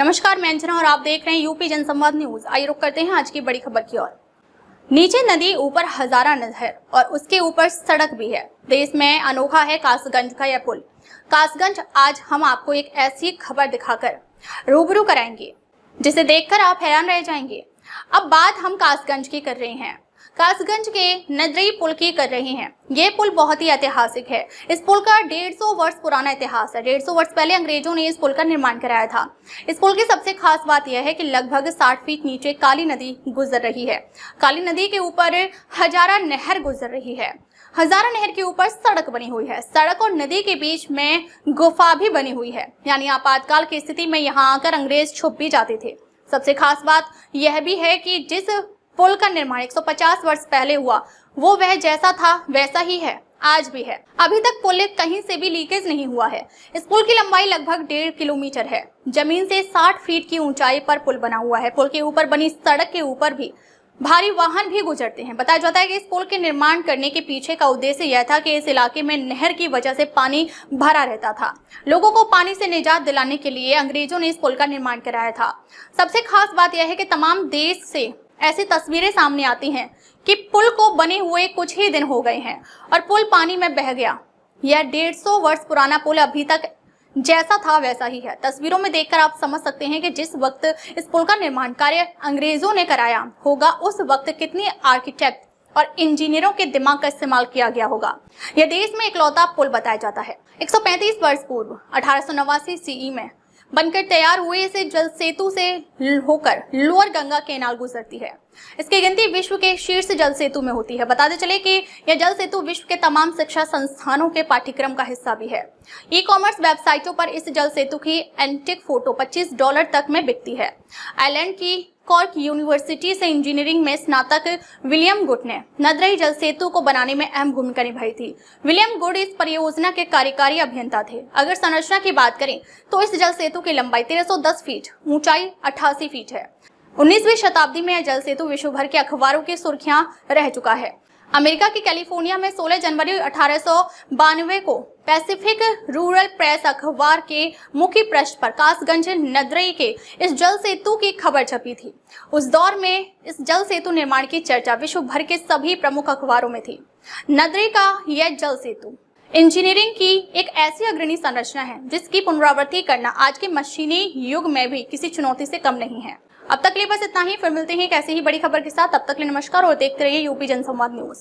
नमस्कार, मैं अंजना और आप देख रहे हैं यूपी जनसंवाद न्यूज। आइए रुक करते हैं आज की बड़ी खबर की ओर। नीचे नदी, ऊपर हजारा नहर और उसके ऊपर सड़क भी है। देश में अनोखा है कासगंज का यह पुल। कासगंज आज हम आपको एक ऐसी खबर दिखाकर रूबरू कराएंगे जिसे देखकर आप हैरान रह जाएंगे। अब बात हम कासगंज की कर रहे हैं, कासगंज के नदरी पुल की कर रहे हैं। ये पुल बहुत ही ऐतिहासिक है। इस पुल का 150 वर्ष पुराना इतिहास है। 150 वर्ष पहले अंग्रेजों ने इस पुल का निर्माण कराया था। इस पुल की सबसे खास बात यह है कि लगभग 60 फीट नीचे काली नदी गुजर रही है। काली नदी के ऊपर हजारा नहर गुजर रही है। हजारा नहर के ऊपर सड़क बनी हुई है। सड़क और नदी के बीच में गुफा भी बनी हुई है, यानी आपातकाल की स्थिति में यहाँ आकर अंग्रेज छुप भी जाते थे। सबसे खास बात यह भी है कि जिस पुल का निर्माण 150 वर्ष पहले हुआ, वो वह जैसा था वैसा ही है, आज भी है। अभी तक पुल कहीं से भी लीकेज नहीं हुआ है। इस पुल की लंबाई लगभग 1.5 किलोमीटर है। जमीन से 60 फीट की ऊंचाई पर पुल बना हुआ है। पुल के ऊपर बनी सड़क के ऊपर भी भारी वाहन भी गुजरते हैं। बताया जाता है कि इस पुल के निर्माण करने के पीछे का उद्देश्य यह था कि इस इलाके में नहर की वजह से पानी भरा रहता था। लोगों को पानी से निजात दिलाने के लिए अंग्रेजों ने इस पुल का निर्माण कराया था। सबसे खास बात यह है कि तमाम देश से ऐसी तस्वीरें सामने आती हैं कि पुल को बने हुए कुछ ही दिन हो गए हैं और पुल पानी में बह गया। यह 150 वर्ष पुराना पुल अभी तक जैसा था वैसा ही है। तस्वीरों में देखकर आप समझ सकते हैं कि जिस वक्त इस पुल का निर्माण कार्य अंग्रेजों ने कराया होगा, उस वक्त कितनी आर्किटेक्ट और इंजीनियरों के दिमाग का इस्तेमाल किया गया होगा। यह देश में इकलौता पुल बताया जाता है। 135 वर्ष पूर्व 1889 सीई में बनकर तैयार हुए इस जल सेतु से होकर लोअर गंगा केनाल गुजरती है। इसकी गिनती विश्व के शीर्ष जल सेतु में होती है। बताते चले कि यह जल सेतु विश्व के तमाम शिक्षा संस्थानों के पाठ्यक्रम का हिस्सा भी है। ई कॉमर्स वेबसाइटों पर इस जल सेतु की एंटिक फोटो $25 तक में बिकती है। आयरलैंड की कॉर्क यूनिवर्सिटी से इंजीनियरिंग में स्नातक विलियम गुड ने नदरई जल सेतु को बनाने में अहम भूमिका निभाई थी। विलियम गुड इस परियोजना के कार्यकारी अभियंता थे। अगर संरचना की बात करें तो इस जल सेतु की लंबाई 1310 फीट, ऊंचाई 88 फीट है। 19वीं शताब्दी में यह जल सेतु विश्व भर के अखबारों की सुर्खियां रह चुका है। अमेरिका की कैलिफोर्निया में 16 जनवरी 1892 को पैसिफिक रूरल प्रेस अखबार के मुख्य पृष्ठ पर कासगंज नदरई के इस जल सेतु की खबर छपी थी। उस दौर में इस जल सेतु निर्माण की चर्चा विश्व भर के सभी प्रमुख अखबारों में थी। नदरई का यह जल सेतु इंजीनियरिंग की एक ऐसी अग्रणी संरचना है जिसकी पुनरावृत्ति करना आज के मशीनी युग में भी किसी चुनौती से कम नहीं है। अब तक के लिए बस इतना ही। फिर मिलते हैं एक ऐसी ही बड़ी खबर के साथ। तब तक के लिए नमस्कार और देखते रहिए यूपी जनसंवाद न्यूज।